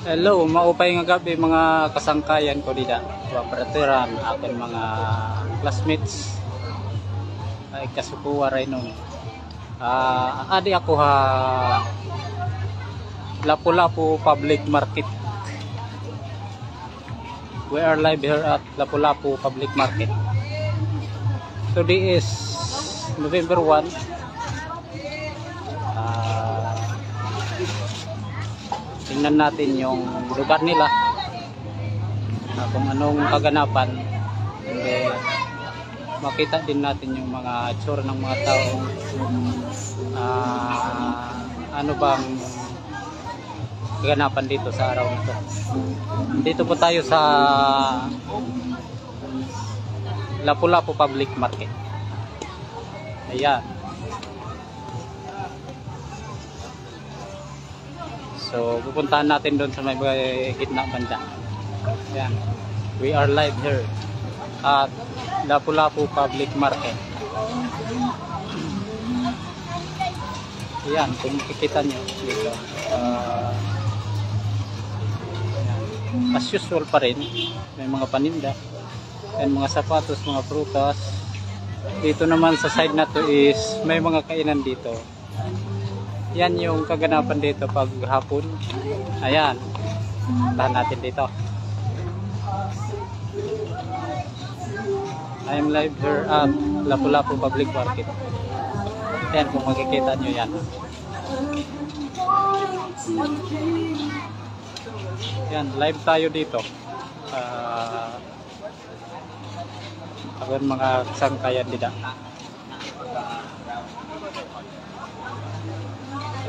Hello, maupay nga gabi mga kasangkayan ko dida. Waparatiran akin mga classmates ay kasukuha rin nun. Adi ako ha Lapu-Lapu Public Market. We are live here at Lapu-Lapu Public Market. Today is November 1. Tingnan natin yung lugar nila, kung anong kaganapan, and makita din natin yung mga itsura ng mga tao, ano bang kaganapan dito sa araw nito. Dito po tayo sa Lapu-Lapu Public Market. Ayan. So, pupuntahan natin doon sa may gitna banda. Ayan. We are live here at Lapu-Lapu Public Market. Ayan, kung makikita nyo dito. As usual pa rin, may mga paninda and mga sapatos, mga prutas. Dito naman sa side na to is may mga kainan dito. Yan yung kaganapan dito pag hapon. Ayan. Tahan natin dito. I'm live here at Lapu-Lapu Public Market. Ayan, kung makikita nyo yan. Yan, live tayo dito. Ayan mga sangkayan dito.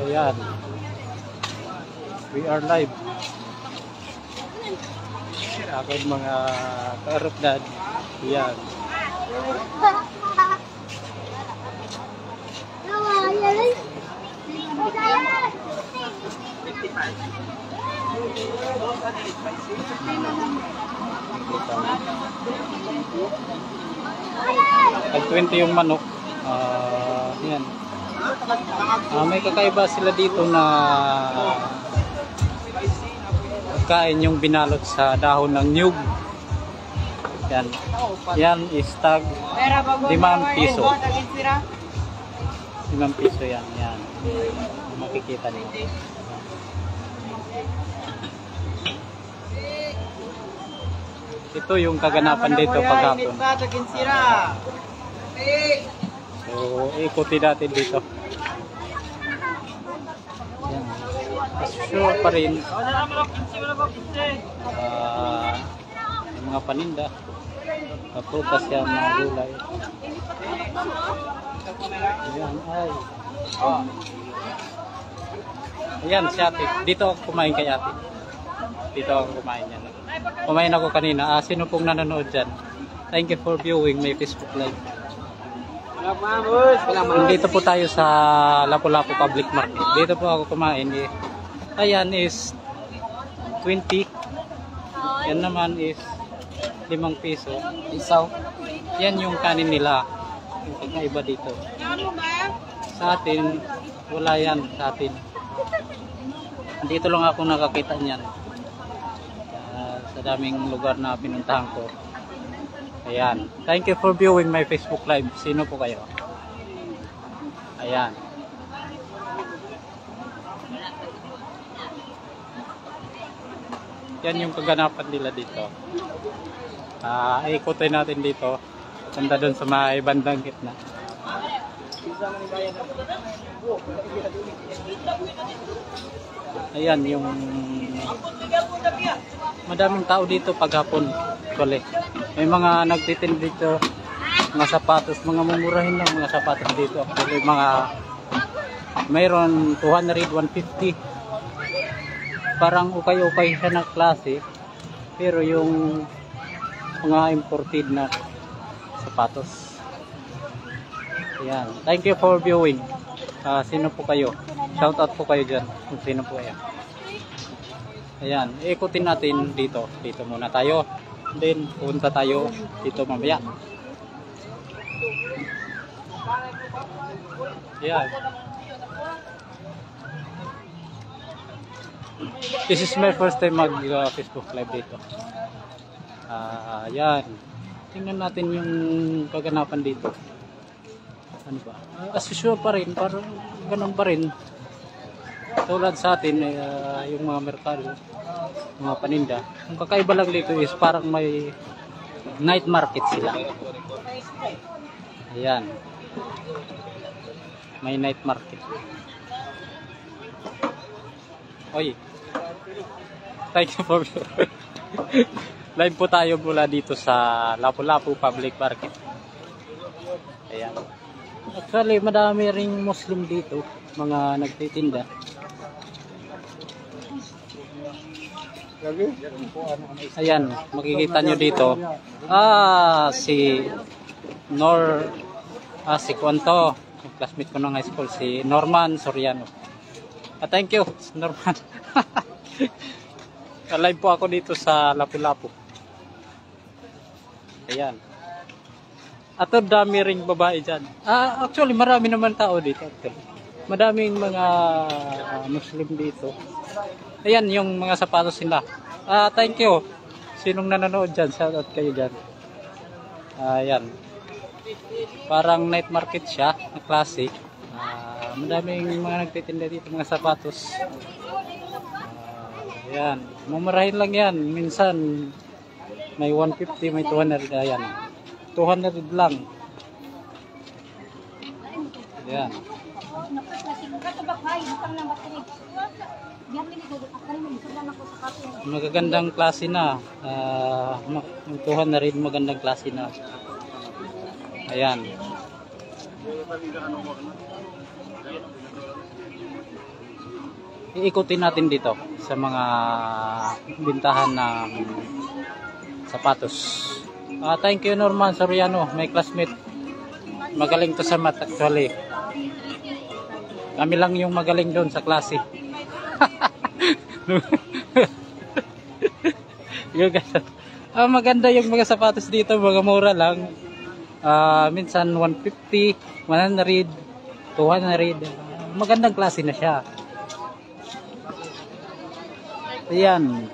Ayan. We are live. Akin mga kaarupdan. Ayan. Tag 20 yung manok. Ayan. May kakaiba sila dito na kain yung binalot sa dahon ng nyug. Yan. Yan is tag 5 piso. 5 piso yan. Yan. Makikita niyo. Ito yung kaganapan dito paghapon. So, ikutin natin dito. Yan. Sure pa rin. Yung mga paninda. Kaprutas yan, mga gulay. Ayan, ay. Ayan, si ate. Dito ako kumain kay ate. Dito ako kumain yan. Kumain ako kanina. Sino pong nanonood dyan? Thank you for viewing my Facebook live. Dito po tayo sa Lapu-Lapu Public Market. Dito po ako kumain. Ayan is 20. Yan naman is 5 piso. Isaw. Yan yung kanin nila. Yung kakaiba dito. Sa atin, wala yan sa atin. Dito lang ako nakakita niyan. Sa daming lugar na pinuntahan ko. Ayan. Thank you for viewing my Facebook live. Sino po kayo? Ayan. Yan yung kaganapan nila dito. Ikutin natin dito. Punta doon sa may bandang gitna. Ayan yung madaming tao dito paghapon. May mga nagtitinda dito, mga sapatos, mga mumurahin lang mga sapatos dito. Actually, mayroon 200, 150. Parang ukay-ukay siya na klase. Pero yung mga imported na sapatos. Ayan. Thank you for viewing. Sino po kayo? Shout out po kayo dyan. Kung sino po yan. Ayan. Ikutin natin dito. Dito muna tayo. Then, punta tayo dito mamaya. Ayan. This is my first time mag Facebook live dito. Yan. Tingnan natin yung kaganapan dito. Ano ba? As usual pa rin, parang ganun pa rin. Tulad sa atin, yung mga merkado, mga paninda. Ang kakaiba lang dito is parang may night market sila. Ayan. May night market. Oy. Thank you for live po tayo mula dito sa Lapu-Lapu Public Market. Ayan. Actually, madami ring Muslim dito, mga nagtitinda. Ayan, makikita nyo dito. Si Kwanto, yung classmate ko ng high school, si Norman Soriano. Thank you, Norman. Live po ako dito sa Lapu-Lapu. Ayan. At dami ring babae dyan. Actually, marami naman tao dito. Actually. Madaming mga Muslim dito. Ayan, yung mga sapatos nila. Thank you. Sinong nanonood dyan? Shoutout kayo dyan. Ayan. Parang night market siya, na classic. Madaming mga nagtitinda dito, mga sapatos. Ayan. Mumurahin lang yan. Minsan, may 150, may 200. Ayan. 200 lang. Ayan. Magagandang klase na. Yung 200 magandang klase na. Ayan. Iikutin natin dito sa mga bintahan ng sapatos. Thank you, Norman Soriano, my classmate. Magaling to sa math actually. Kami lang yung magaling doon sa klase. Maganda yung mga sapatos dito, mga mura lang. Minsan 150, 100, 200. Magandang klase na siya. Ayan.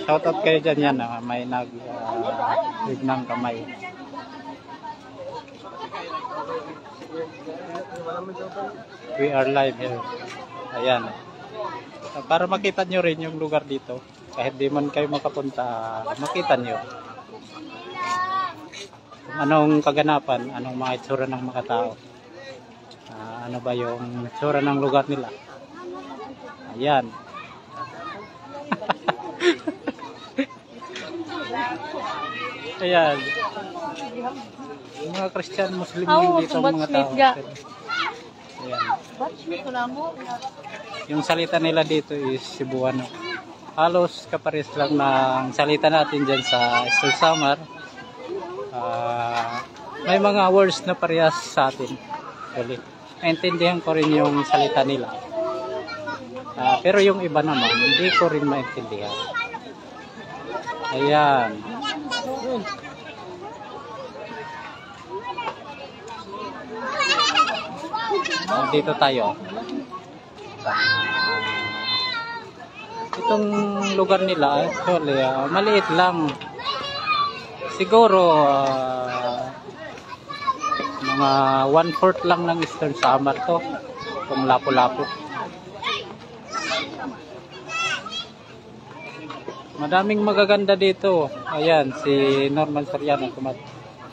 Shoutout kayo dyan yan. May ng kamay. We are live here. Ayan. Para makita nyo rin yung lugar dito. Kahit di man kayo makapunta, makita nyo. Anong kaganapan, anong mga itsura ng mga tao. Ano ba yung itsura ng lugar nila. Ayan. Ayan. Yung mga Christian, Muslim dito ang mga tao. Ayan. Yung salita nila dito is Cebuano. Halos kapares lang ng salita natin dyan sa Eastern Samar. May mga words na parehas sa atin. Naintindihan ko rin yung salita nila. Pero yung iba naman, hindi ko rin maintindihan. Ayan. Dito tayo. Itong lugar nila, actually, maliit lang. Siguro, mga 1/4 lang ng Eastern Samar to. Itong Lapu-Lapu. Madaming magaganda dito. Ayan, si Norman Soriano.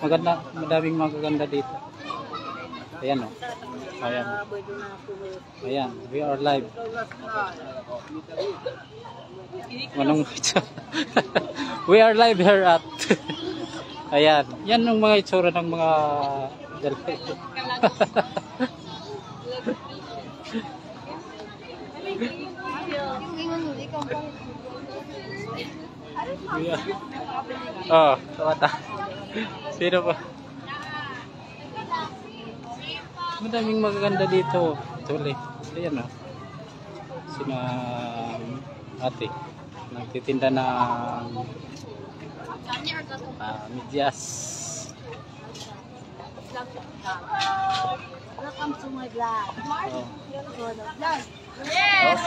Madaming magaganda dito. Ayan o. Ayan. Ayan, we are live. Manong we are live here at ayan. Yan yung mga itsura ng mga kawata. Sino pa? Madaming magaganda dito. Tuloy. Ayan o. Sina ate. Nagtitinda ng medyas. Welcome to my vlog. Yes!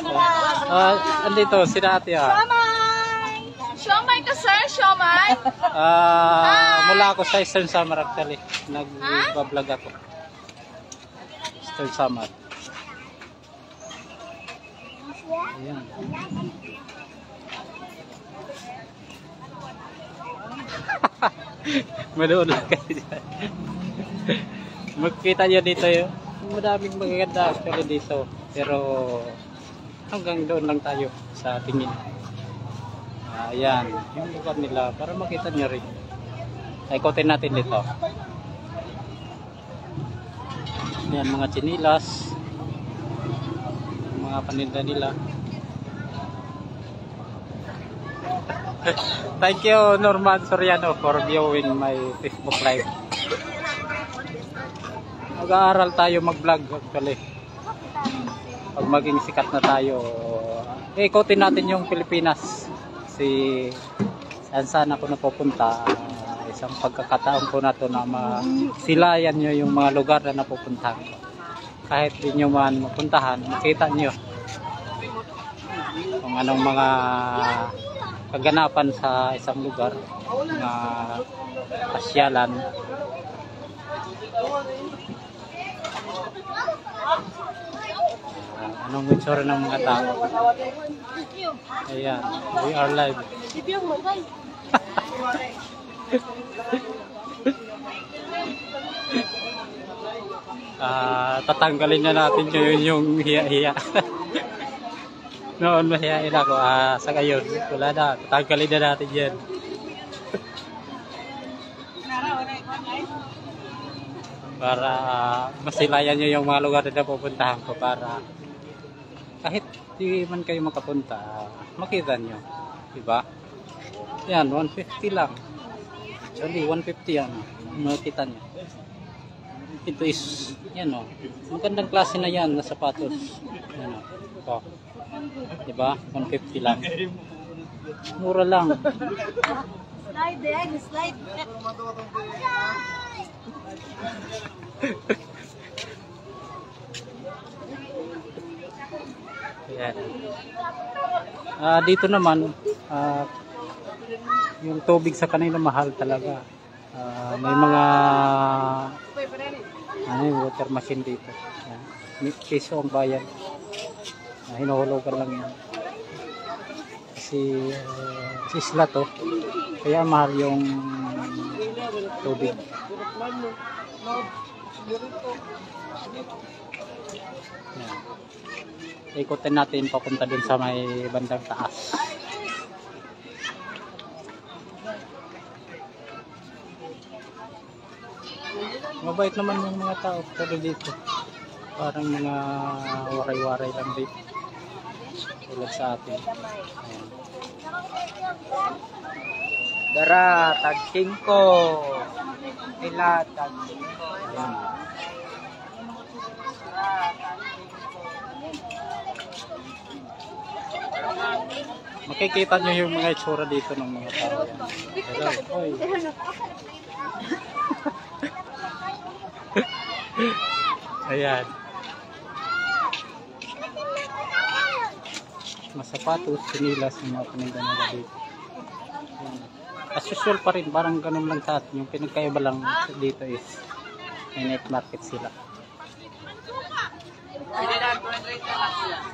Andito, si Ate ah. Siomay! Siomay ka, sir? Siomay? Mula ako sa Eastern Samar actually. Nag-vlog ako. Eastern Samar. Ayan. Manood lang kayo dyan. Magkita nyo dito yun. Madaming magaganda actually dito. Pero hanggang doon lang tayo sa tingin. Ayan, yung lugar nila para makita nyo rin. Ikotin natin dito. Ayan, mga chinilas. Mga paninda nila. Thank you Norman Soriano for viewing my Facebook live. Mag-aaral tayo mag-vlog actually. Pag maging sikat na tayo, ikotin natin yung Pilipinas. Saan ako napupunta. Isang pagkakataon ko na to na masilayan nyo yung mga lugar na napupuntahan ko. Kahit di nyo man mapuntahan, makita nyo kung anong mga kaganapan sa isang lugar, mga pasyalan. Anong itsura ng mga tao. Ayan, we are live. Tatanggalin na natin yung hiya-hiya. Noon mahihain ako, sa ngayon, wala na, tatanggalin na natin yan. Para masilayan nyo yung mga lugar na pupuntahan ko para kahit di man kayo makapunta, makita nyo, diba? Yan, 150 lang. Actually, 150 yan, makita nyo. Ito is, yan o, magandang klase na yan na sapatos. Yan o, diba? 150 lang. Mura lang. Slide eh, slide. Ayan. Dito naman, yung tubig sa kanila mahal talaga. May mga water machine dito. Ayan. May piso ang bayan. Hinuhulugan lang yan. Kasi isla to, kaya mahal yung tubig. Ayan. Ikutin natin papunta dun sa may bandang taas. Mabait naman yung mga tao pero dito. Parang mga waray-waray lang dito. Tulad sa atin. Ayan. Dara, tag 5. Ila, tag 5. Ayan. Makikita nyo yung mga itsura dito ng mga tao. Hello, oy. Ayan. Mga sapatos, sinilas, yung mga paninda nila dito. Ayan. As usual pa rin, parang ganun lang sa atin. Yung pinagkaiba lang dito is may night market sila.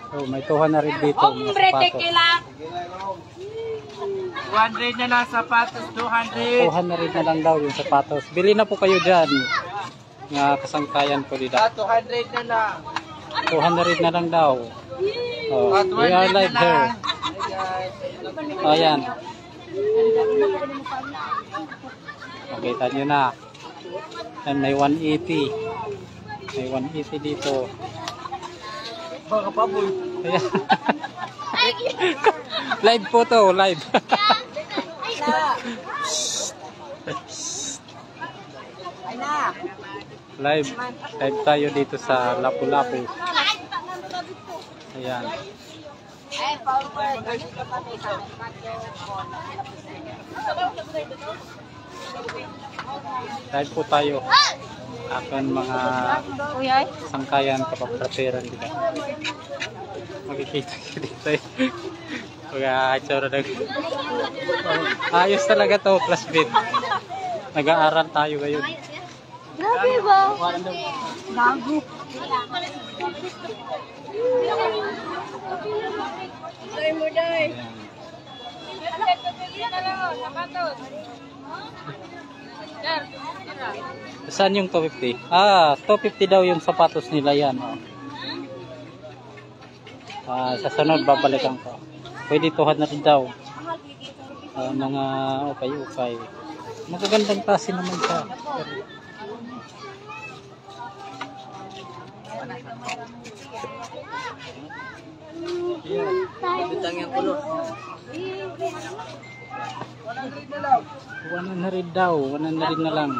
Oh, may 200 rin dito mga sapatos. 200 na lang sapatos, 200. 200 rin na lang daw yung sapatos. Bili na po kayo dyan. Nga kasangkayan po dito. 200 na lang. 200 na lang daw. Oh, we are live here. Oh, ayan. Makita nyo na. Yan, may 180. May 180 dito. Baka paboy. Ayan. Live po to, live. Live tayo dito sa Lapu-Lapu. Ayan. Live po tayo. Akan mga sangkayan kapag prateran dito. Makikita nyo dito eh. Pag-aatsura ng... Ayos talaga to, plus bid. Nag-aaral tayo ngayon. Grabe ba? Gago. Day mo, day. Saan yung 250? Ah, 250 daw yung sapatos nila yan. Oh. Sa sunod babalikan ko. Pwede 200 daw. Mga ukay-ukay. Magagandang klase naman siya. Bitang yung kulo. 100 daw. 100 na lang.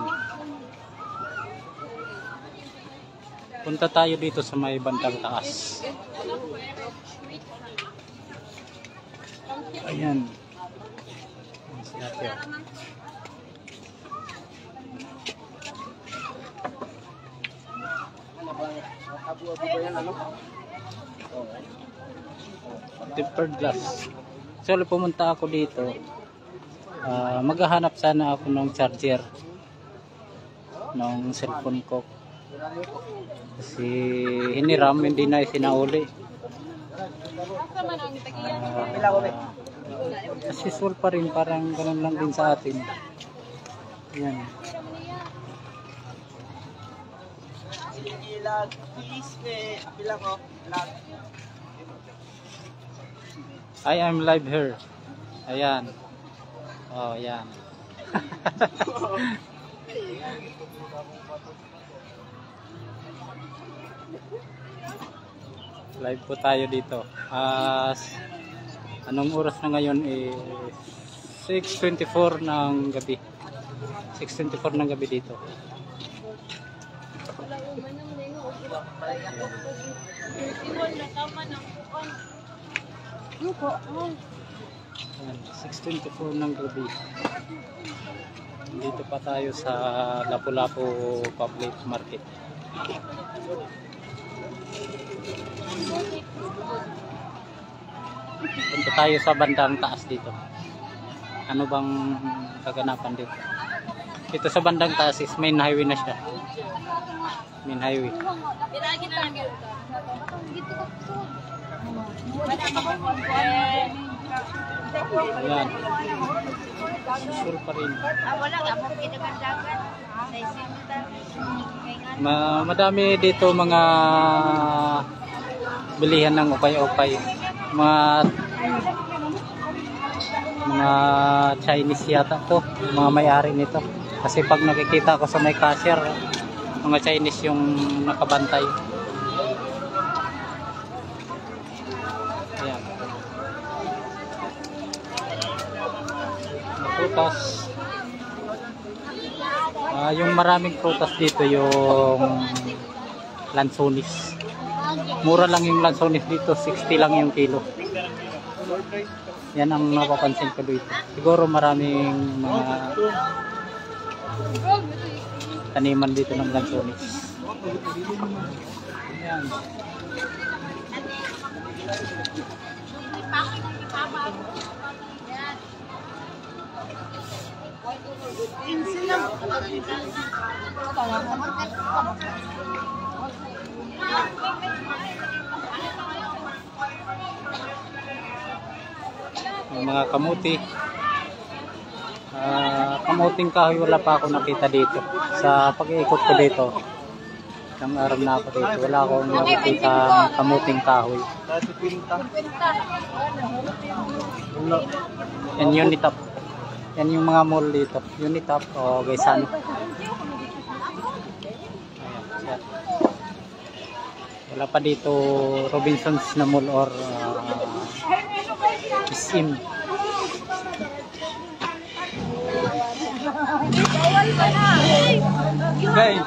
Punta tayo dito sa may bandang taas. Ayan. Tempered glass. So, pumunta ako dito. Maghahanap sana ako ng charger ng cellphone ko. Kasi hiniram, hindi na isinauli. As usual pa rin, parang ganun lang din sa atin. Yan. I am live here. Ayan. Oh, yan. Live po tayo dito. Anong oras na ngayon is 6:24 ng gabi. 6:24 ng gabi dito. Ayan, 6:24 ng gabi. Dito pa tayo sa Lapu-Lapu Public Market. Punta tayo sa bandang taas dito. Ano bang kaganapan dito? Ito sa bandang taas is main highway na siya. Main highway. Ayan. Susul pa rin. Madami dito mga bilihan ng ukay-ukay. Mga Chinese yata to, mga may-ari nito. Kasi pag nakikita ko sa may cashier, mga Chinese yung nakabantay. Ayan. Prutas. Yung maraming prutas dito yung lansonis. Mura lang yung lansonis dito, 60 lang yung kilo. Yan ang napapansin ko dito. Siguro maraming mga taniman dito ng lansonis. Yan. Yung mga kamuti. Kamuting kahoy wala pa ako nakita dito. Sa pag-iikot ko dito, ng araw na ako dito, wala akong nakikita kamuting kahoy. Yan Unitop. Yan yung mga mall dito. Unitop o Gaisano. Wala pa dito Robinsons na mall or SM. Guys,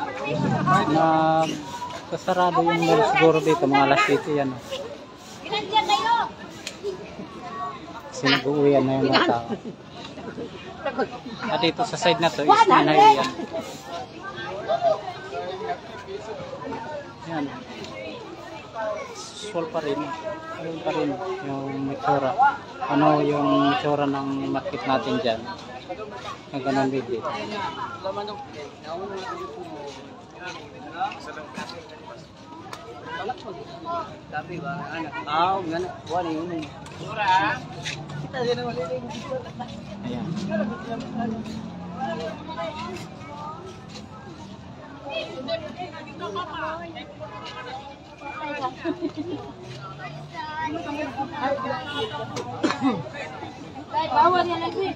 kasarado yung mall siguro dito, mga alas 7 yan. Kasi nag-uwian na yung mga tao. At dito sa side na to, is main highway yan. Yan. usual pa rin. Ayun pa rin yung itsura. Ano yung itsura ng market natin dyan. Na ganun din dito. Ayan. Bawal yan lagi.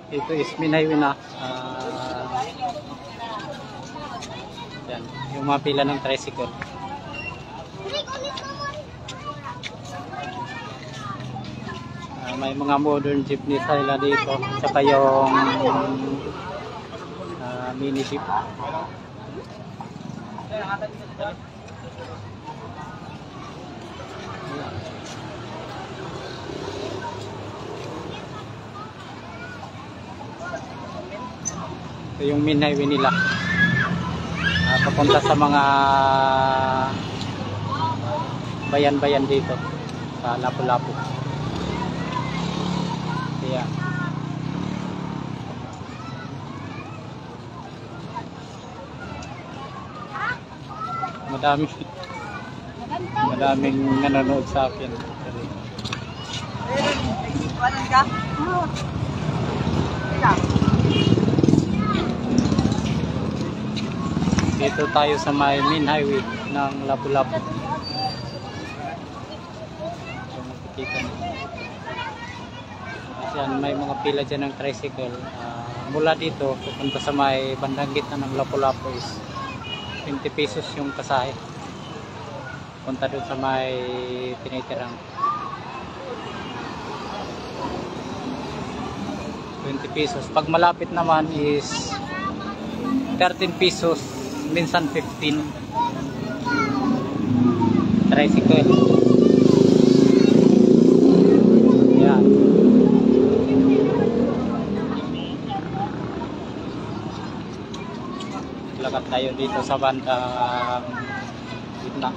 Ito is Minay na. Yan, yung mga pila ng tricycle. May mga modern jeepney sila dito, saka yung mini jeep. Ito yung main highway nila, papunta sa mga bayan-bayan dito sa Lapu-Lapu. Ayan. Madaming nanonood sa akin. Dito tayo sa may main highway ng Lapu-Lapu. So, makikita nyo. Yan, may mga pila dyan ng tricycle. Mula dito, pupunta sa may bandang gitna ng Lapu-Lapu is 20 pesos yung kasahe. Punta doon sa may tinitirang 20 pesos. Pag malapit naman is 13 pesos, minsan 15. Tricycle. Yan. Lakad tayo dito sa bandang gitna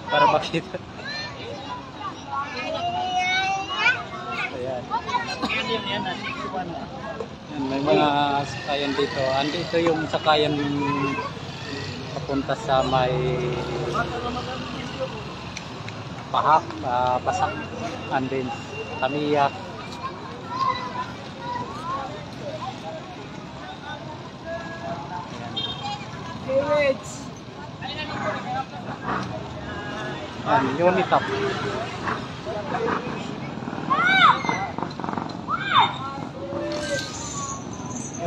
para makita. Ayan. Yan, may mga sakayan dito. Andito yung sakayan papunta sa may Pahak, Pasak, and then Tamiya. Yan, Unitop.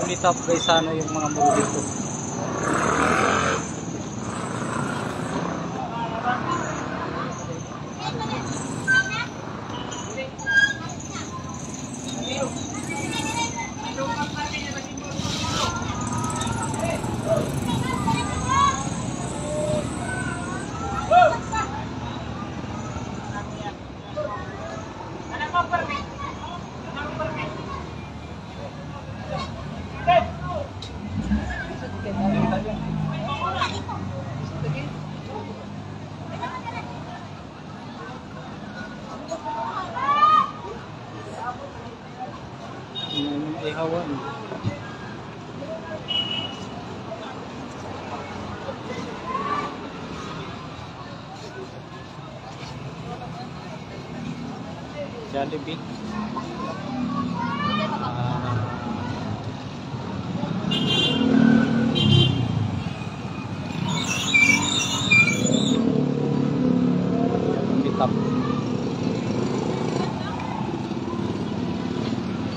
Unitop guys, ano yung mga mall dito. Ihawan. Jollibee. Bitap.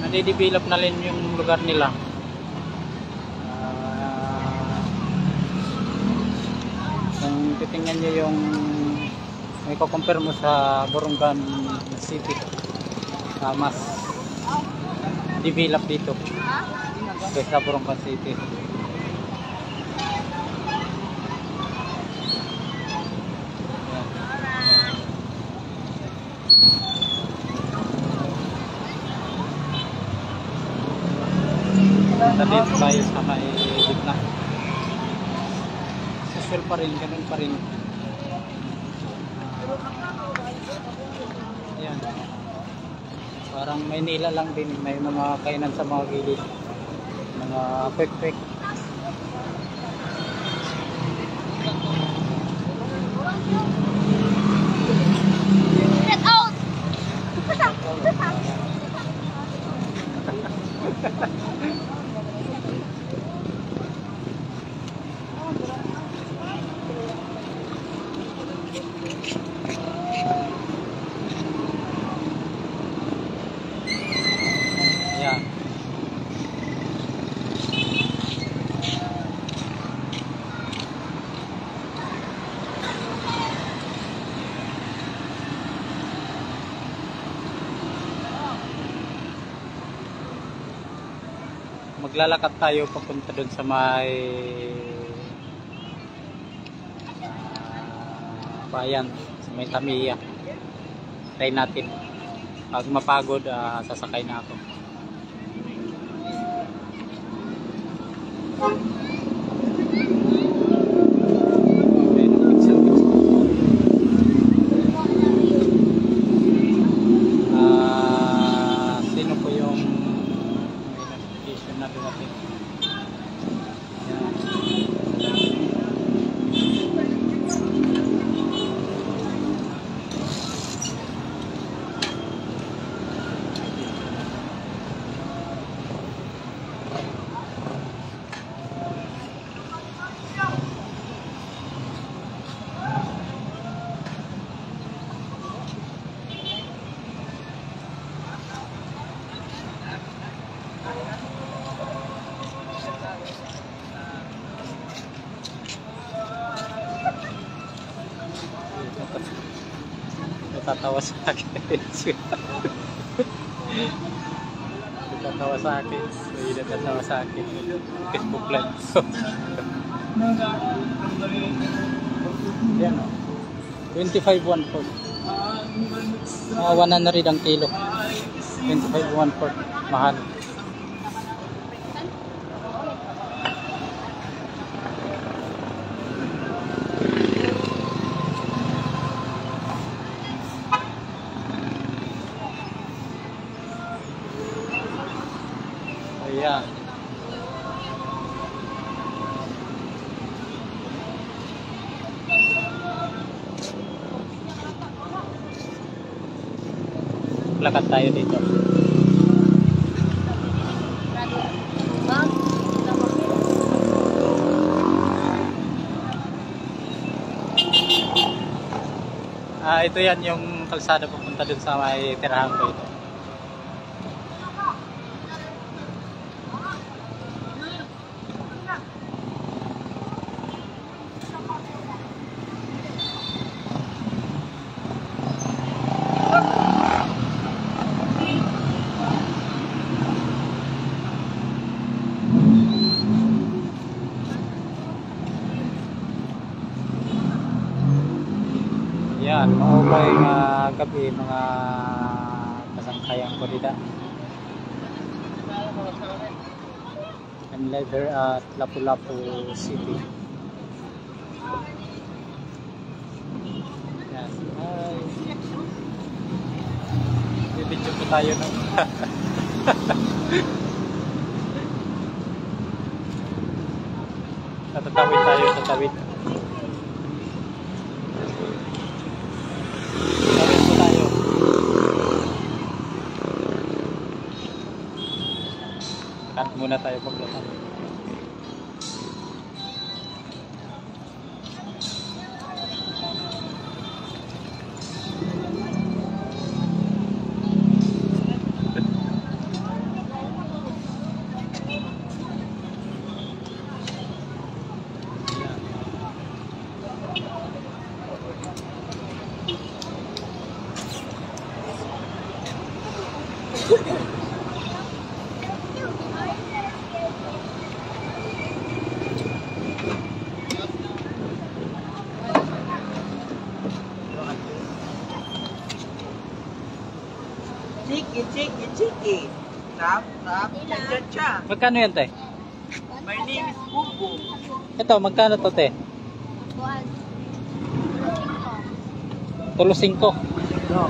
Nade-develop na rin yung lugar nila. Kung titingnan nyo yung may kukumpare mo sa Borongan City, mas develop dito kaysa Borongan City. Dito tayo sa may gitna. Social pa rin, ganun pa rin. Ayan. Parang Maynila lang din. May mga kainan sa mga gilid. Mga quick-quick. Get out! Ayan. Maglalakad tayo papunta dun sa may bayan, sa may Tamiya. Try natin. Pag mapagod, sasakay na ako. Sino po yung notification na dumating? Natatawa sa akin. Natatawa sa akin. May natatawa sa akin. Facebook live. Yan o. 25.14. Mga 100 ang kilo. 25.14. Mahal. Ayan. Lakad tayo dito. Ito yan yung kalsada papunta dun sa may tirahan ko ito. Yan, maubay gabi mga kasangkayan ko dito. I'm later at Lapu-Lapu City. Yan, hi. Bibidyo po tayo no? Tatawid tayo, tatawid. Cut muna tayo paglakad. Chiki, chiki, chiki. Tap, tap. Nandiyan siya. Magkano yan, te? My name is Bubu. Ito, magkano to, te? Buwan. Tulo 5. No.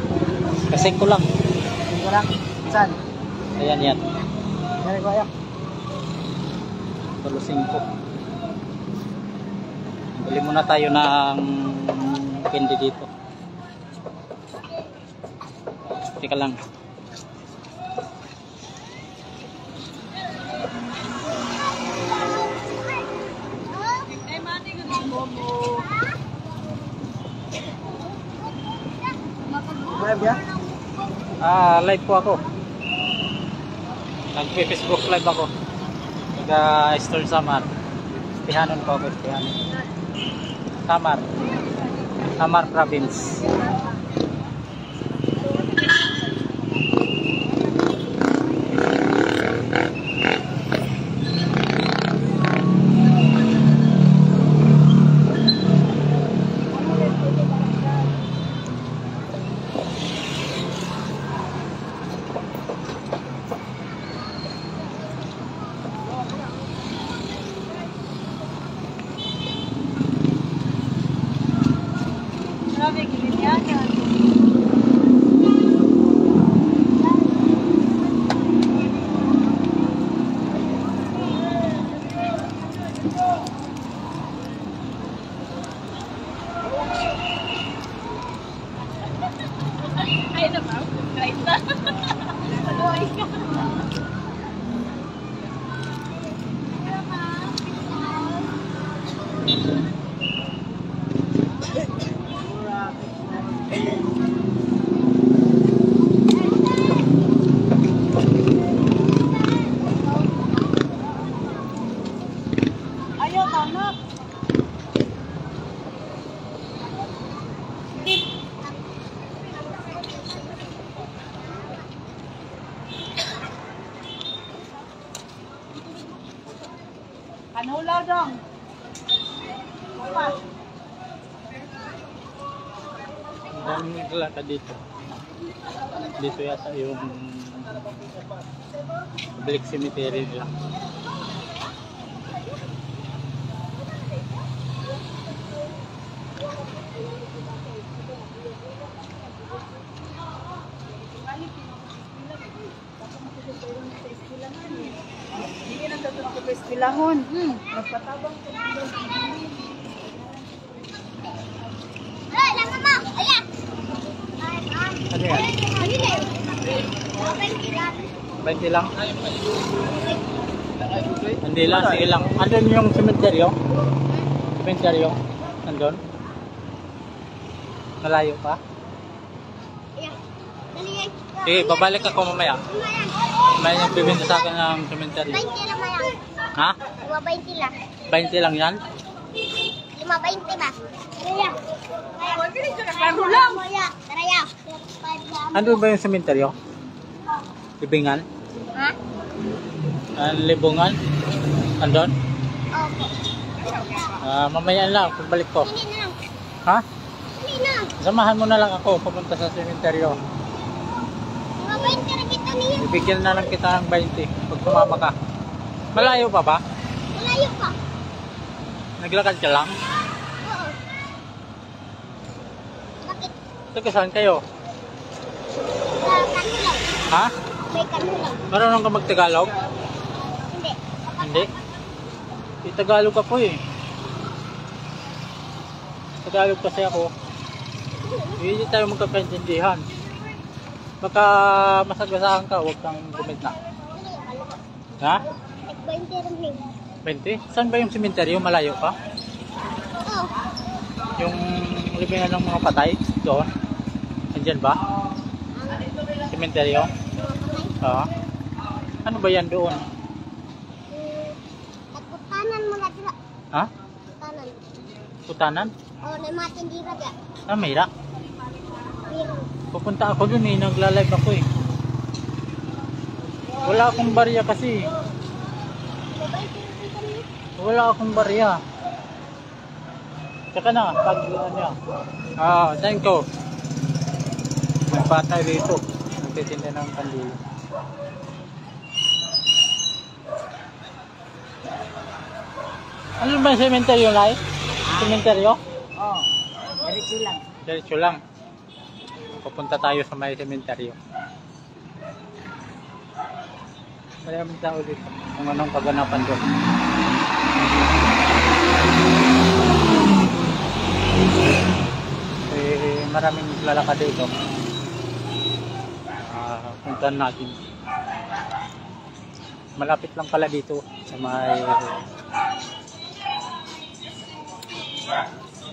Kasi ko lang. Ito lang. Saan? Ayan, yan. Yan ko ayak. Tulo 5. Bili muna tayo ng candy dito. Teka lang. Live ya? Live po ako. Nag-Facebook live ako. Nag-Eastern Samar. Istihanon po ako, Istihanon. Samar Province. Grabe, gilinyagan. Ay, na ba? Kahit na. Ay, ka. Ayaw, tanak. Kanula dong. Bukas. Ang daming naglalakad dito. Dito yata yung public cemetery nila. Hindi na tatapos ko pestilahon. Nagpatabang ko. Ay, lang mo. Ayan. Ano yan? 20 lang? Hindi lang, sige lang. Andun yung cemeteryo? Cemeteryo? Andun? Malayo pa? Sige, babalik ako mamaya. May nagbibinta sa akin ng cemeteryo. 20 lang malang. Ha? 20 lang. 20 lang yan? 5.20 ba? Taraya. Karo lang. Taraya. Andun ba yung cemeteryo? Libingan? Ha? Libungan? Andun? Opo. Mamaya lang, pagbalik ko. Hindi na lang. Ha? Hindi na. Samahan mo na lang ako pumunta sa cemeteryo. 20 na kita niya. Bibigyan na lang kita ng 20 pag sumama ka. Malayo pa ba? Malayo pa. Naglakad ka lang? Oo. Bakit? Taga saan kayo? Sa kanulang. Ha? May kanulang. Marunong ka mag-Tagalog? Hindi. Hindi? Tagalog ako eh. Tagalog kasi ako. Hindi tayo magkakaintindihan. Baka masagasahan ka, huwag kang gumit na. Ha? 20 rin rin. 20? Saan ba yung cemetery? Malayo pa? Oo. Yung libingan ng mga patay? Doon? Andyan ba? Cemetery? Oo. Ano ba yan doon? Nagputanan mo na sila. Ha? Putanan. Putanan? Oo, na mga tindira dyan. Mayra. Pero, Pupunta ako dun eh, nagla-live ako eh. Wala akong barya kasi. Wala akong barya. Tsaka na, pag ano. Thank you. May patay dito. Nagtitinda ng kandila. Ano ba yung sementeryo, Lai? Sementeryo? Oh, diretso lang. Diretso lang. Pupunta tayo sa may sementeryo. Maraming tao dito. Kung anong kaganapan doon. Maraming lalakad dito. Puntahan natin. Malapit lang pala dito sa may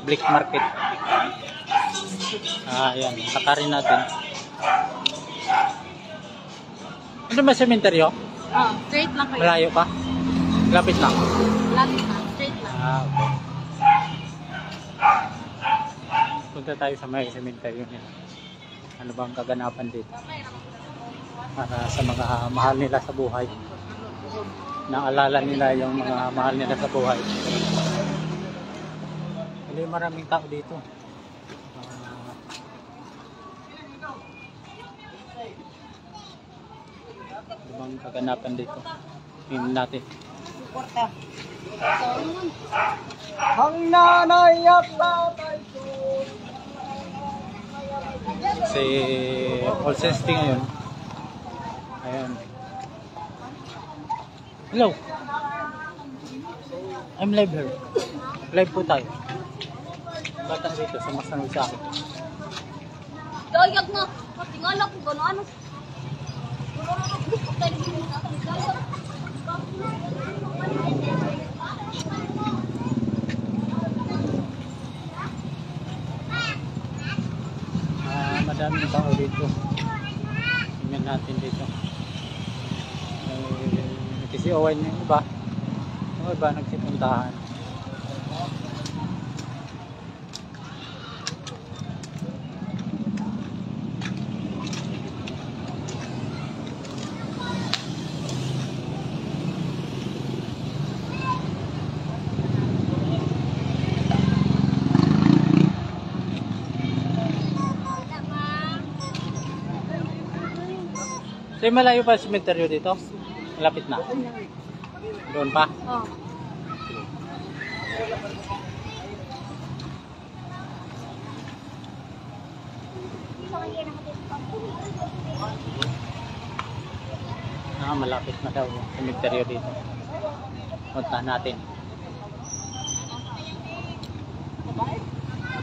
public market. Ayan, takarin natin. Ano ba sementeryo? Oh, straight lang kayo. Malayo pa? Lapit lang. Lapit lang, straight lang. Okay. Punta tayo sa may sementeryo nila. Ano bang kaganapan dito? Para sa mga mahal nila sa buhay. Naalala nila yung mga mahal nila sa buhay. Hindi maraming tao dito. Ano bang kaganapan dito? Tingnan natin. Suporta. Ang nanay at tatay ko. Kasi all sensitive ngayon. Ayan. Hello. I'm live here. Live po tayo. Batang dito, sumasunod sa akin. Dayag na. Tingala ko gano'n ano. Madaming tao dito. Tingnan natin dito. Kasi owan yung iba. Yung iba nagsipuntahan. So, malayo pa sa sementeryo dito? Malapit na? Doon pa? Oh. Malapit na daw yung sementeryo dito. Puntahan natin.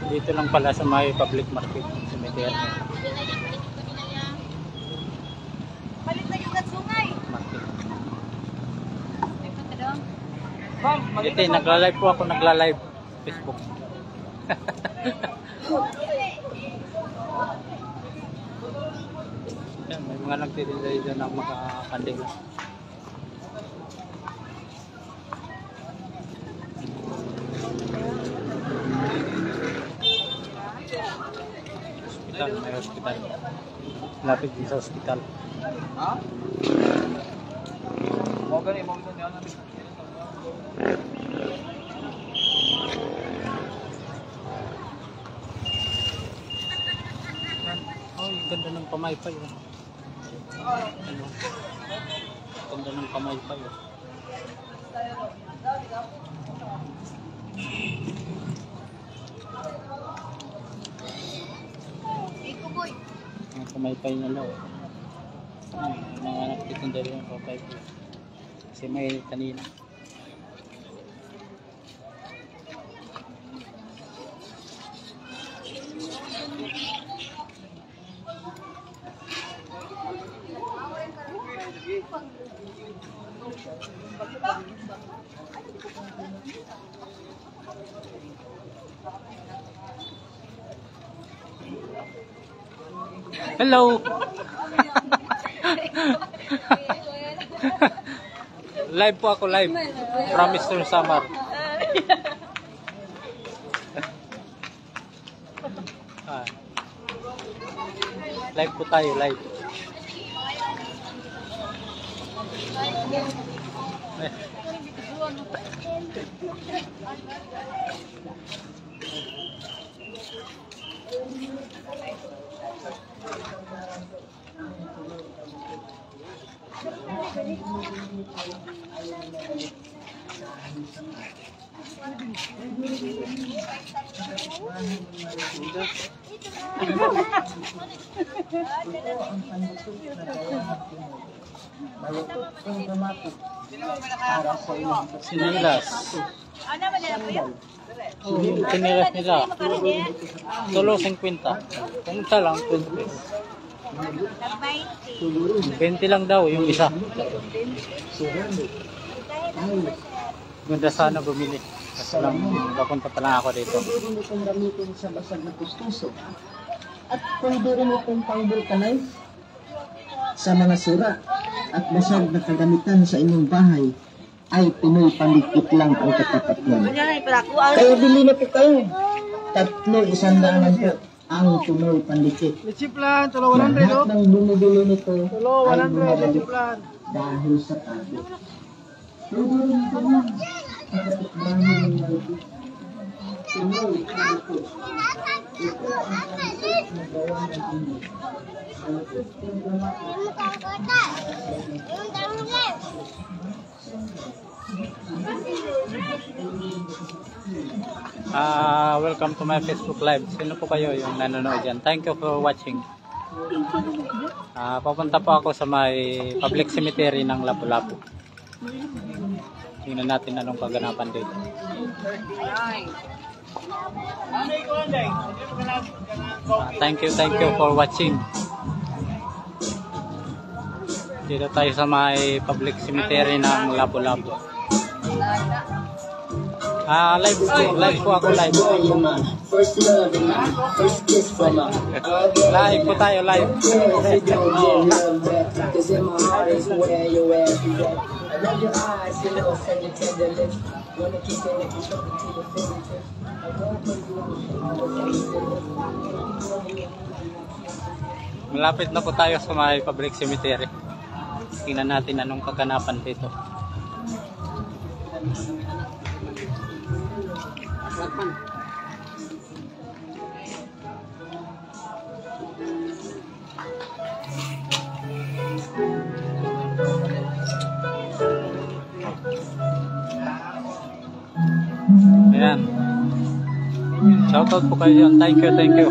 Dito lang pala sa may public market yung sementeryo. Balik na yung sungay. Market. Bang, Dito, nagla-live po ako, nagla-live Facebook. Yan, may mga nagtitinda dito ng mga kandila. Hospital, may hospital. Lapit din sa hospital. Ha? Mo gani mo gani ano? Oh, ganda ng pamaypay. Ano? Ganda ng pamaypay. Iko boy. Ang pamaypay na law. Mga nagtitinda rin ang pamaypay. Kasi may kanina. Hello. Live po ako, live. From Mr. Samar. Live po tayo, live. Sinilas. Yung sinilas nila. Solo 50. Kung isa lang, 20 pesos. 20 lang daw yung isa. Ganda sana bumili. Kasi lang, papunta pa lang ako dito. Pwede itong gamitin sa basag na gustuso. At pwede rin itong pang-vulcanize sa mga sura at basag na kagamitan sa inyong bahay ay Pinoy Pandikit lang ang katapat niyan. Kaya bili na po kayo. 300 lang po ang Pinoy Pandikit. Chiplan, Lahat ng bumibili nito ay bumabalik chiplan. dahil sa tabi. Pwede rin ito lang. Kapatid bahay ng Malibig. Pinoy Pandikit. Ito ang pandikit na gawa ng Pinoy. Welcome to my Facebook Live. Sino po kayo yung nanonood dyan? Thank you for watching. Papunta po ako sa may public cemetery ng Lapu-Lapu. Tingnan natin anong kaganapan dito. Thank you for watching. Dito tayo sa may public cemetery ng Lapu-Lapu. Live po ako, live. First love, first kiss from a Live po tayo, live. Cause in my heart is where you at. I love your eyes, you know, and your tender lips. Wanna keep it like you show me to the fingertips. I won't put you on. Malapit na po tayo sa may public cemetery. Tingnan natin anong kaganapan dito. Ayan. Shoutout po kayo dyan. Thank you.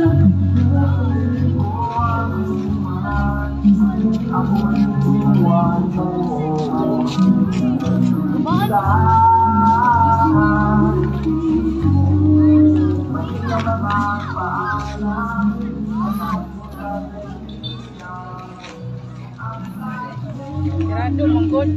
Grado mongkod.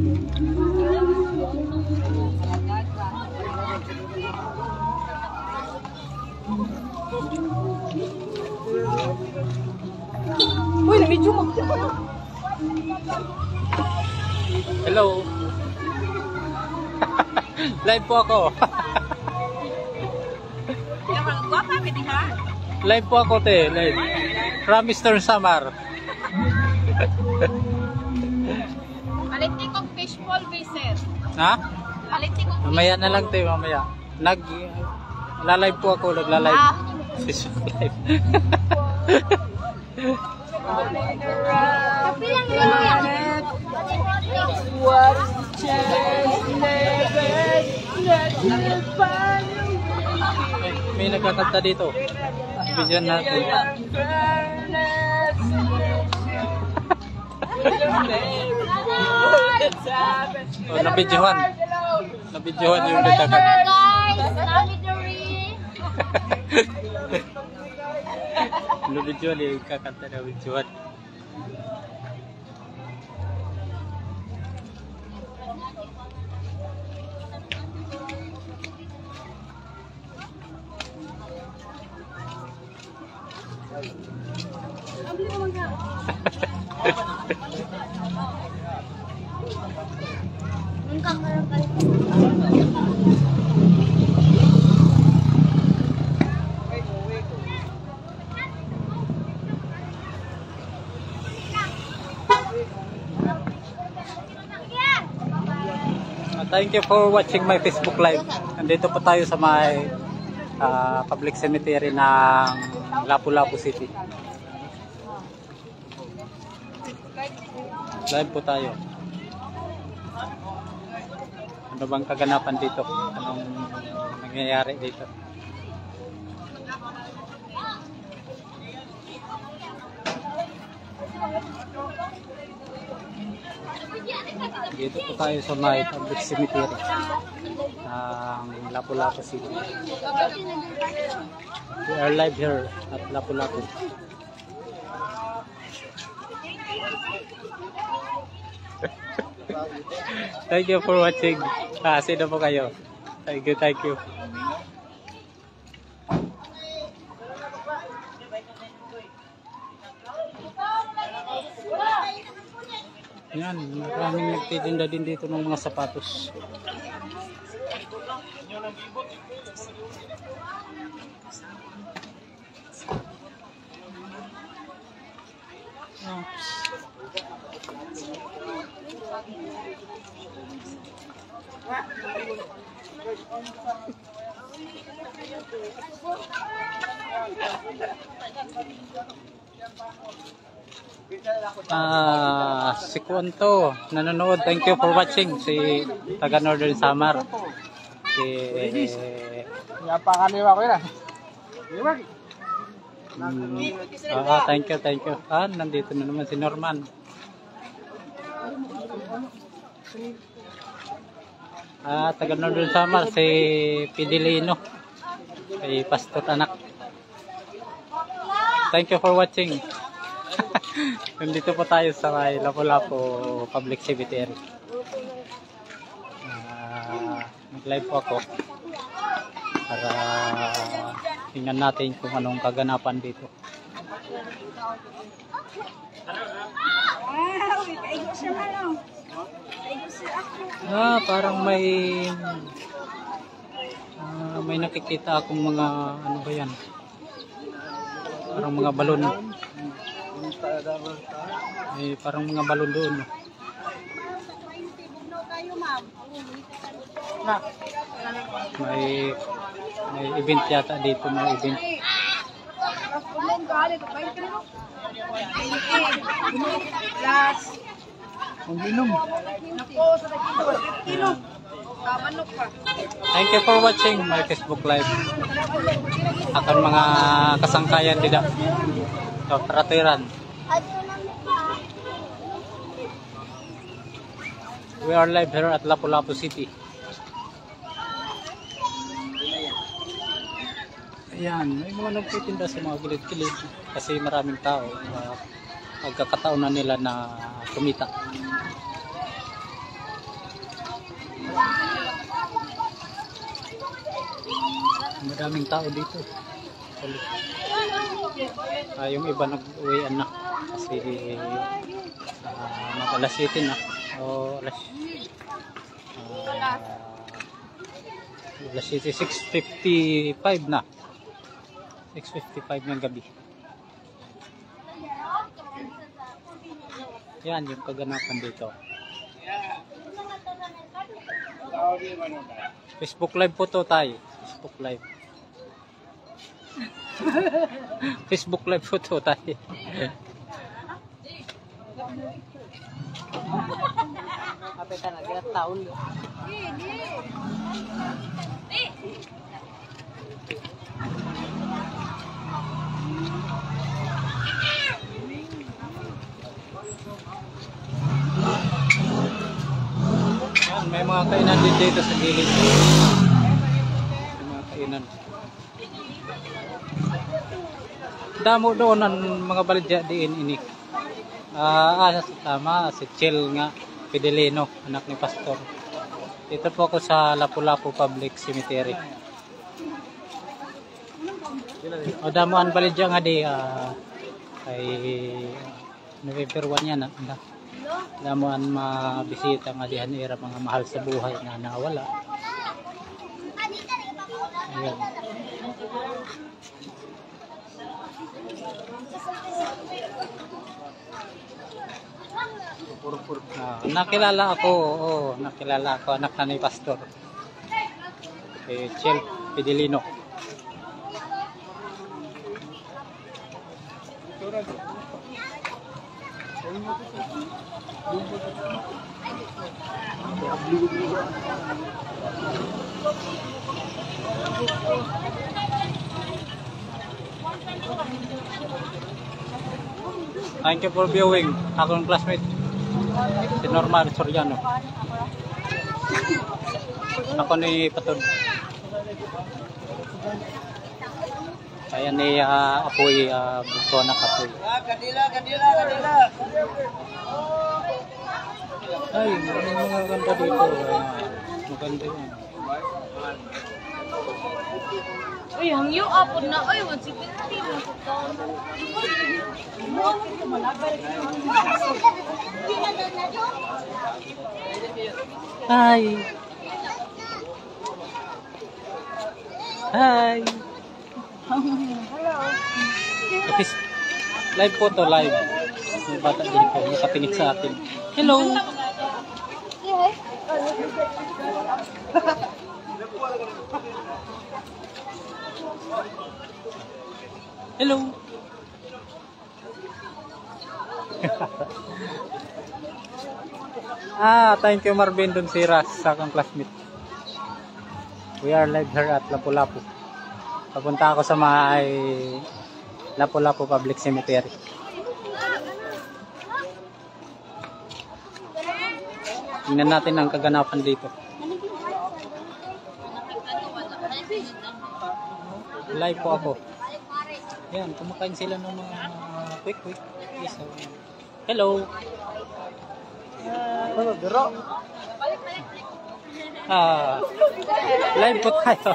Uy, na-video mo. Hello. Live po ako. Live po ako, te. Live. From Eastern Samar. Palitin kong fishball baser. Ha? Palitin kong Mamaya na lang, te. Mamaya. Nag-live po ako. Nagla-live. Facebook live. Tapi lang yan. May nagkakanta dito. Bigyan natin. Nabidyohan. Nabidyohan yung nagkakanta. Guys, solidary. Nabidyohan yung nagkakanta. Nabidyohan. Thank you for watching my Facebook live. Nandito po tayo sa may public cemetery ng Lapu-Lapu City. Live po tayo. Ano bang kaganapan dito? Anong nangyayari dito? Dito po tayo sa may public cemetery ng Lapu-Lapu City. We are live here at Lapu-Lapu. Thank you for watching. Sino po kayo? Thank you, thank you. Yan, maraming nagtitinda din dito ng mga sapatos. Oops. Si Kuanto nanonood, thank you for watching. Si taga Northern Samar, si Napakaliwa ko yan. thank you. Nandito na naman si Norman. Taga Northern Samar, si Pidilino, si Pastor anak. Thank you for watching. Nandito po tayo sa Lapu-Lapu Public Cemetery. Nag-live po ako para tingnan natin kung anong kaganapan dito. Parang may nakikita akong mga ano ba yan? Parang mga balon. Parang mga balon doon. May event yata dito, may event. Thank you for watching my Facebook live. Akan mga kasangkayan dito sa Tratiran. We are live here at Lapu-Lapu City. Ayan, may mga nagtitinda sa mga gilid-gilid kasi maraming tao. Pagkakataon na nila na kumita. Maraming tao dito. Yung iba nag-uwian na kasi mag-alas 7 na o alas 6:55 na, 6:55 ng gabi. Yan yung kaganapan dito. Facebook live po to tayo. Facebook live. Facebook live po to tayo. Kapita na, kaya taon. Yan, may mga kainan din dito sa gilid. May mga kainan. Damo doon ang mga baligya diin ini. Tama, si Chil nga, Fidelino, anak ni Pastor. Dito po ako sa Lapu-Lapu Public Cemetery. O damo ang baligya nga di kay November 1 yan. Damo ang mabisita nga dihan era mga mahal sa buhay na nawala. Ayan. Nakilala ako, anak na ni Pastor. Chel Fidelino. Thank you for viewing. Akong classmate, si Norman Soriano. Ako ni Patod. Ayan ni Apoy, buko na Apoy. Kadila, kadila, kadila. Ay, maraming mga ganda dito. Maganda yan. Uy, hangyo apod na. Uy, 170 mo sa taon. Hi! Hi! Kapis, live po to, live. May bata dito, nakatingin sa atin. Hello! Hello! Thank you Marvin Donsiras sa akong classmate. We are live here at Lapu-Lapu. Papunta ako sa may Lapu-Lapu Public Cemetery. Tingnan natin ang kaganapan dito. Live po ako. Yan, kumakain sila ng mga quick isaw. Hello. Live po tayo.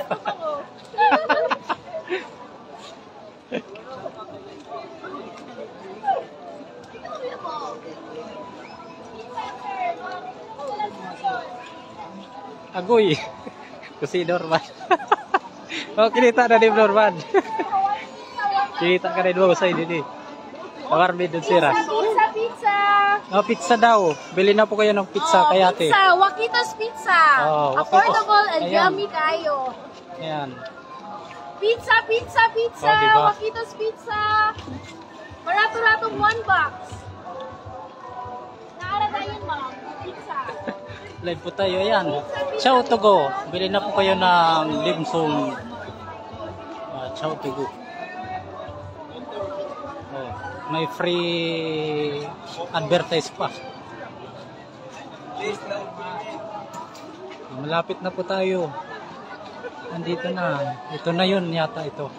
Agoy. Kusi Norman. Oh, kinita na ni Norman. Kinita ka na yung sa ini. Marvin Donsiras. Pizza! Oh, pizza daw. Bili na po kayo ng pizza kay ate. Pizza! Wakitos Pizza! Oh, Wakitos. Affordable and Ayan. yummy kayo. Ayan. Pizza! Pizza! Pizza! Oh, diba? Wakitos Pizza! Marato-ratong 1 box. Nakalala yun, ma'am. Pizza. Live po tayo. Ayan. Chow to go. Bili na po kayo ng dimsum. Chow to go. Oh, may free advertise pa. Malapit na po tayo. Nandito na. Ito na yun yata ito.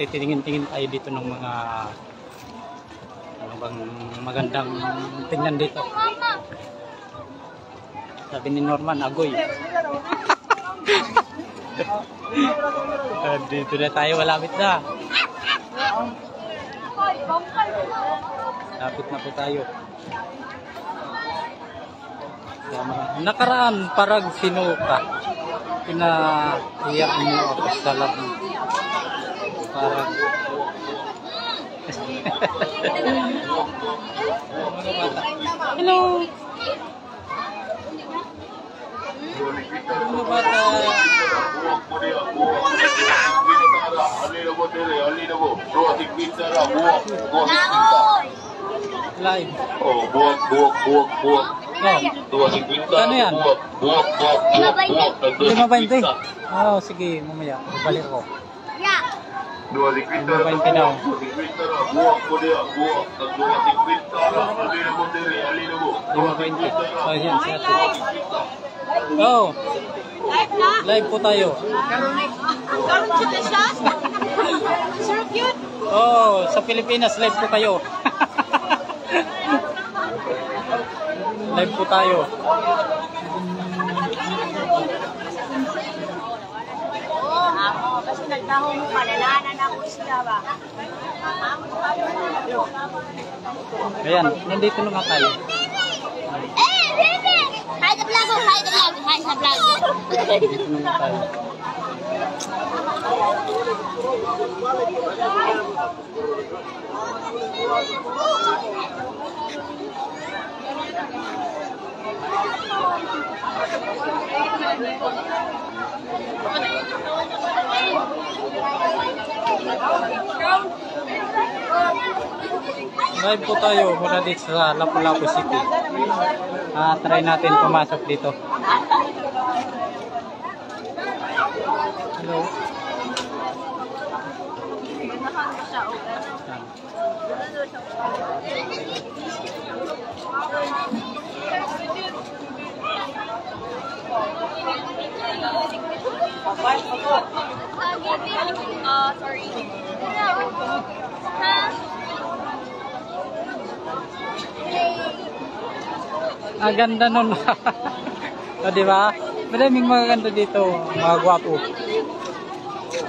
Titingin-tingin tayo dito ng mga ano bang magandang tingnan dito. Sabi ni Norman, agoy. Dito na tayo, malapit na. Lapit na po tayo. Nakaraan, parang sinuka. Pinaiyak mo ako sa labi. Parang hello. Mga bata. Live. Oh, buwak. Oh. Ano yan? 5.20. Oh, sige, mamaya. Balik ko. Yeah. 2.50 daw. Oh, yan. Oh, live po tayo. Karoon sila siya? Sir, cute. Oh, sa Pilipinas, live po tayo. Live po tayo. Ako, kasi nagtaho mo pa, nalanan ako sila ba? Ayan, nandito na nga tayo. Hi the vlog, hi the vlog, hi sa vlog. Nandito na nga tayo. Live po tayo mula dito sa Lapu-Lapu City. Try natin pumasok dito. Hello. Sorry. Ganda nun. O, di ba? Maraming magaganda dito, mga gwapo.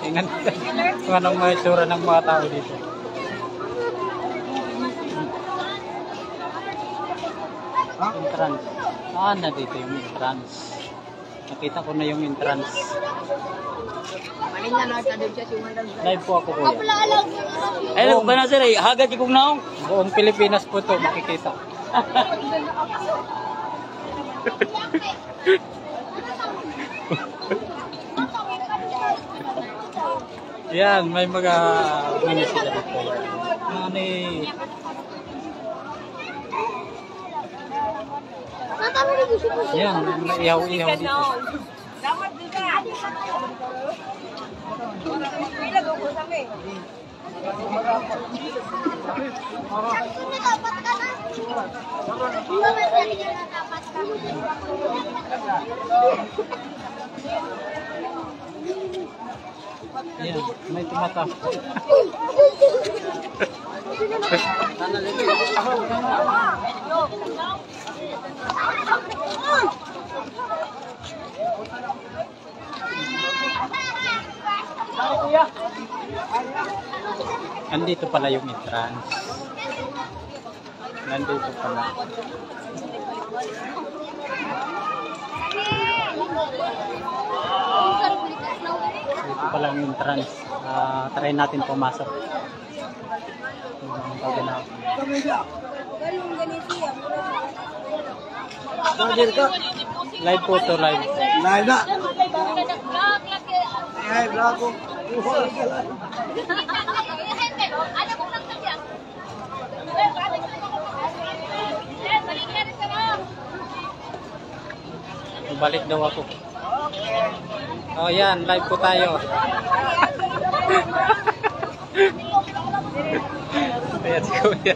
Tingnan kung anong mga itsura ng mga tao dito. Entrance. Na dito yung entrance. Nakita ko na yung entrance. Live po ako, kuya. Ay, ba na sir, hagad ikong naong. Buong Pilipinas po to makikita. Yan, may mga mini sila dito. Ano eh. Yan, may ihaw-ihaw dito. Yan, may tumatap. Andito pala yung entrance. Nandito pala. Dito pala yung entrance. Try natin pumasok. Live po to, live. Live na. Ay, bravo. Balik daw ako. Oh, yan, live po tayo. Ayan si Kuya.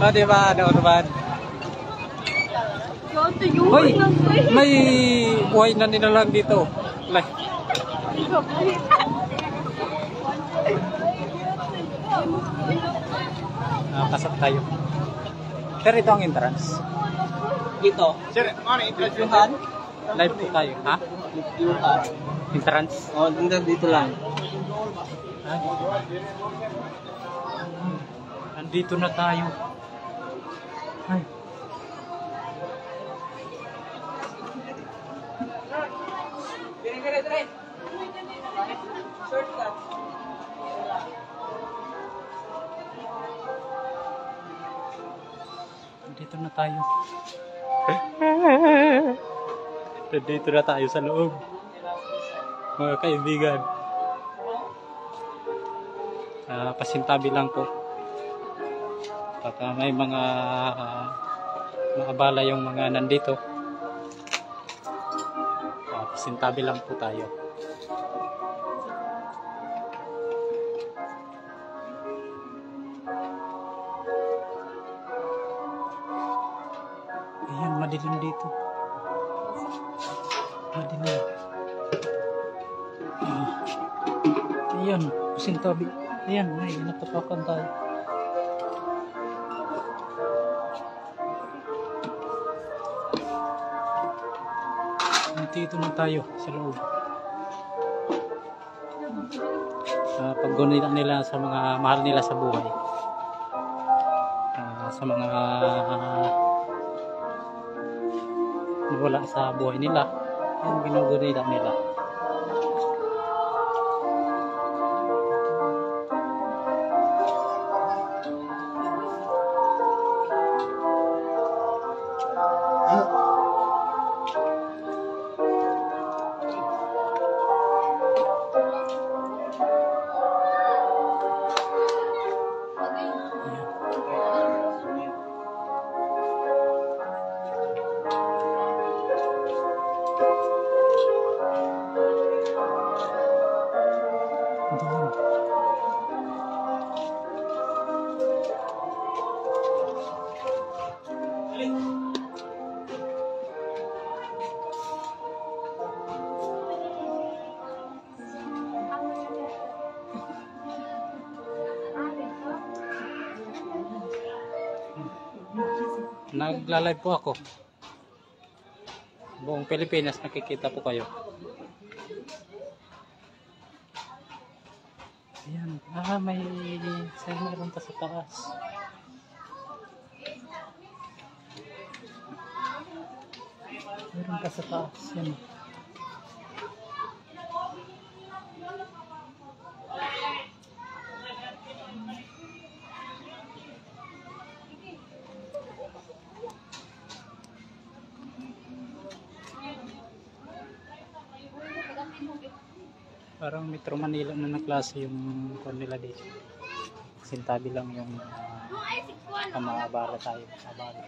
Oh, diba? Ano naman? Hoy, may buhay na nilalang dito. Live. Pasok tayo. Sir, ito ang entrance. Dito. Sir, ano entrance yung Live po tayo, ha? Entrance? Oh, dito lang. Andito na tayo. Ay. Shortcut. Andito na tayo. Andito na tayo sa loob. Mga kaibigan. Pasintabi lang po. At may mga maabala yung mga nandito. Pasintabi lang po tayo. Ayan, madilim dito. Madilim. Ayan, pasintabi. Ayan, may natapakan tayo. Dito na tayo sa loob. Paggunita nila sa mga mahal nila sa buhay. Sa mga wala sa buhay nila, yung ginugunita nila. Nagla-live po ako. Buong Pilipinas nakikita po kayo. Ayan. May meron pa sa taas. Meron pa sa taas. Yan. Parang Metro Manila na klase yung kwan nila dito. Sintabi lang yung kamabara tayo. Abala.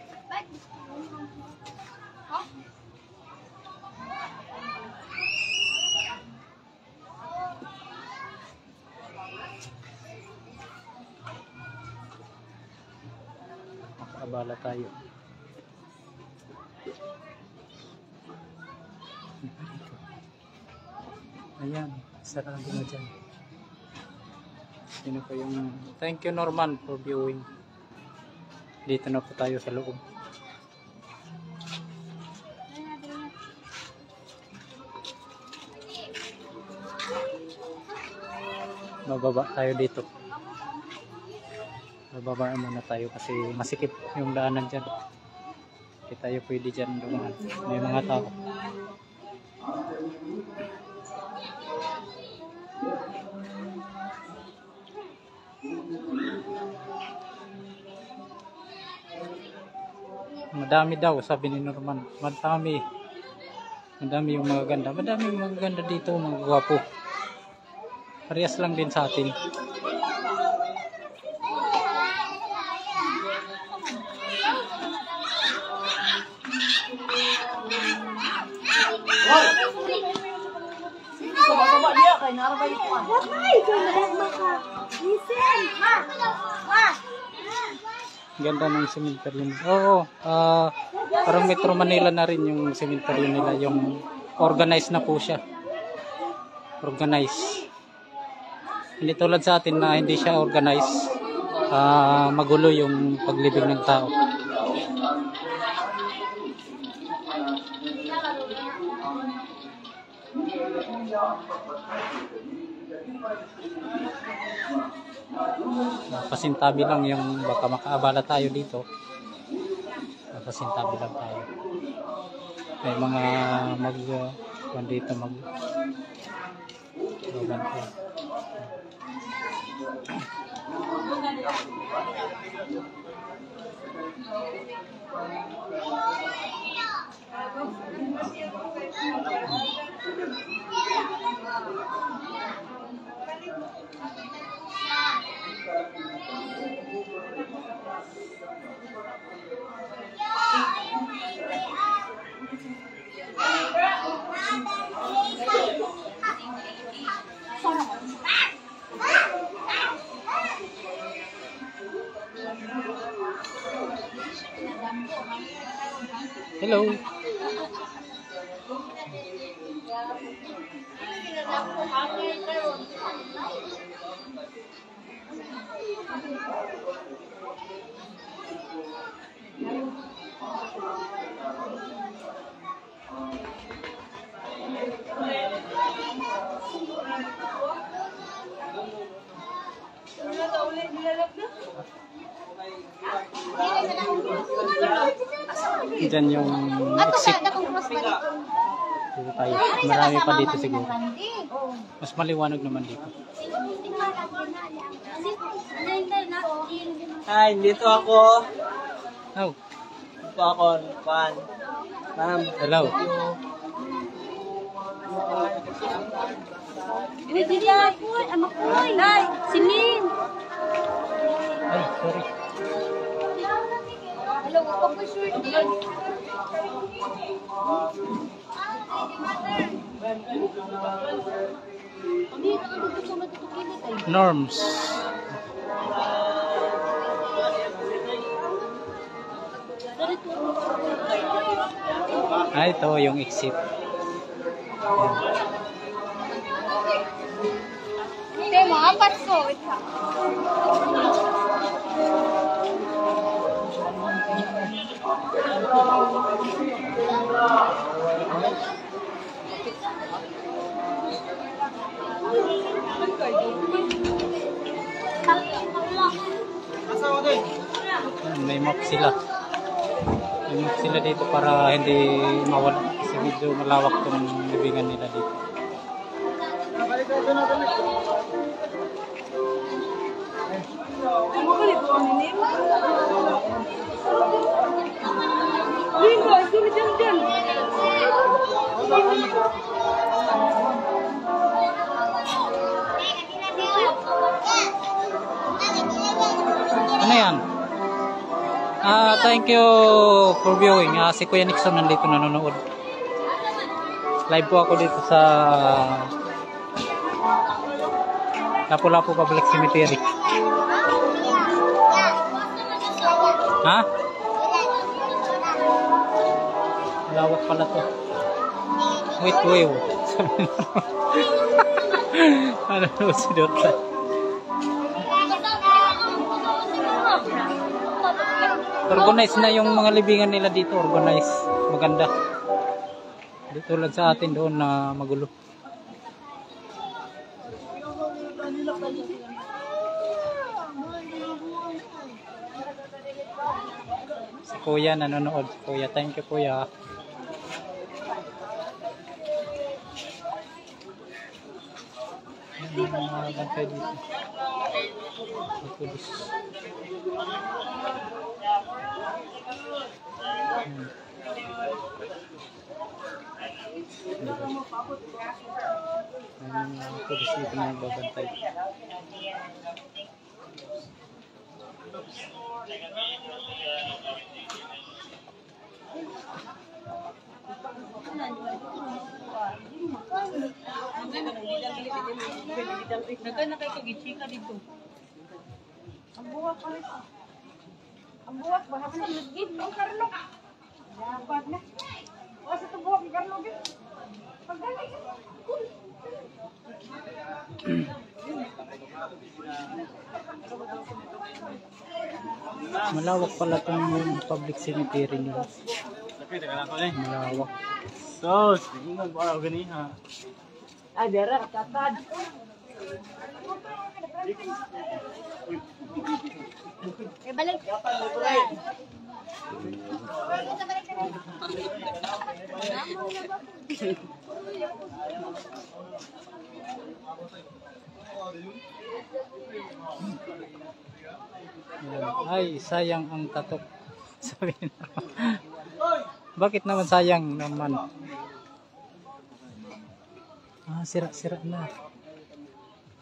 Makaabala tayo. Ayan, sarado na dyan. Sino po yung... Thank you Norman for viewing. Dito na po tayo sa loob. Bababa tayo dito. Bababa muna tayo kasi masikip yung daanan dyan. Hindi tayo pwede dyan dumaan. May mga tao. Madami daw, sabi ni Norman. Madami. Madami yung mga ganda. Madami yung mga ganda dito, mga gwapo. Parehas lang din sa atin. Sama-sama dia kay narabay ko. Ganda ng cemetery. Oo, parang Metro Manila na rin yung cemetery nila. Yung organized na po siya. Organized. Hindi tulad sa atin na hindi siya organized. Magulo yung paglibing ng tao. Pasintabi lang yung baka makaabala tayo dito. Pasintabi lang tayo. May mga dito ganito. Hello. Diyan yung exit. Dito tayo. Marami pa dito siguro. Mas maliwanag naman dito. Hi, dito ako. Oh, Dito ako. Pan. Ma'am. hello. Uy, dili ako. Amak ko. Silin. Ay, sorry. Hello, ako po sure din. Norms. Ito yung exit. Hindi mo, apat ko. Ito. May map sila. May map sila dito para hindi mawala. Kasi medyo malawak tong libingan nila dito. Ano yan? Thank you for viewing. Si Kuya Nixon nandito nanonood. Live po ako dito sa Lapu-Lapu Public Cemetery. Ha? Lawak pala to. Wait, wait. Ano si Dota? Organize na yung mga libingan nila dito. Organize. Maganda. Dito lang sa atin doon na magulo. Si Kuya nanonood. Kuya, thank you Kuya. Yan ang mga bantay dito. Pulis. Pulis dito na nagbabantay. Nagana kay kagichika dito. Ang buwak pa rin. Ang buwak ba? Hakan ang nagid. Ang karno. Dapat na. Wala sa buwak ang karno. Paggaling. Malawak pala itong public cemetery nila. Malawak. So, sige nga ba ako ganiha. Ah, dera katad. Balik. Ay, sayang ang tatok. Sabi naman. Bakit naman sayang naman? Sira-sira na.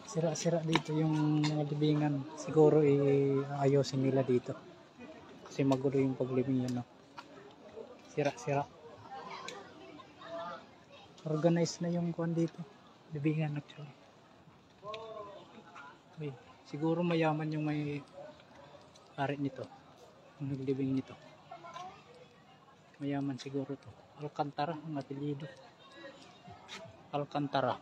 Sira-sira dito yung mga libingan. Siguro ayusin nila dito. Kasi magulo yung paglibing yun. No? Sira-sira. Organize na yung kuwan dito. Libingan actually. Uy, siguro mayaman yung may ari nito. Yung naglibing nito. Mayaman siguro to. Alcantara ang apelyido. Alcantara.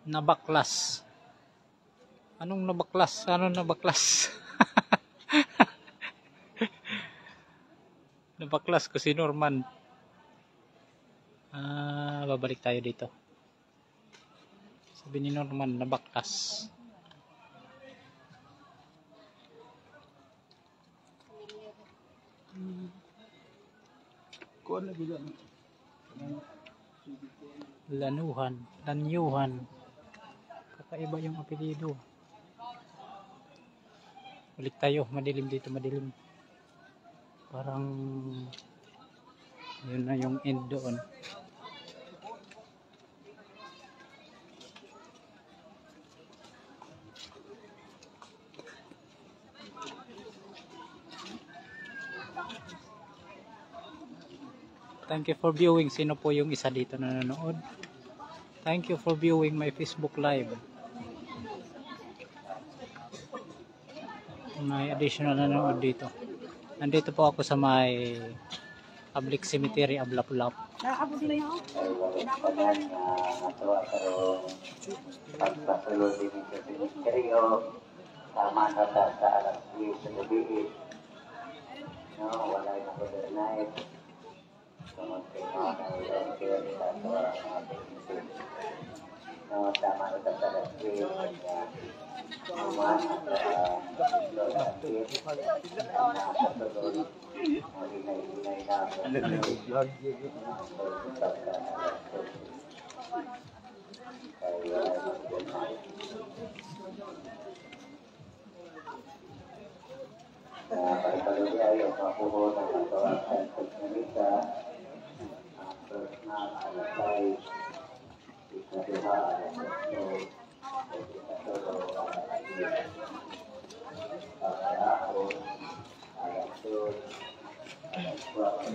Nabaklas. Anong nabaklas? Anong nabaklas? Nabaklas ko si Norman. Babalik tayo dito. Sabi ni Norman, nabaklas. Lanyuhan. Kakaiba yung apelyido. Balik tayo, madilim dito, madilim. Parang yun na yung end doon. Thank you for viewing. Sino po yung isa dito na nanonood? Thank you for viewing my Facebook Live. May additional na nanonood dito. Nandito po ako sa may public cemetery of Lapu-Lapu. Naabot na yun. pagpasulod din sa ministeryo, tama na sa alas 10 sa gabi. No, wala yung overnight. So, kaya na yung kaya sa mga technician. No, tama na sa alas 10 naman at load at 10 sa tulog. Hinay-hinay na pagpaluli ay ang mapuho ng katuwang sa pagsalita ang personal alasay ikaduha alasasto ikatulo alasay pagkahapon alasun alaswapon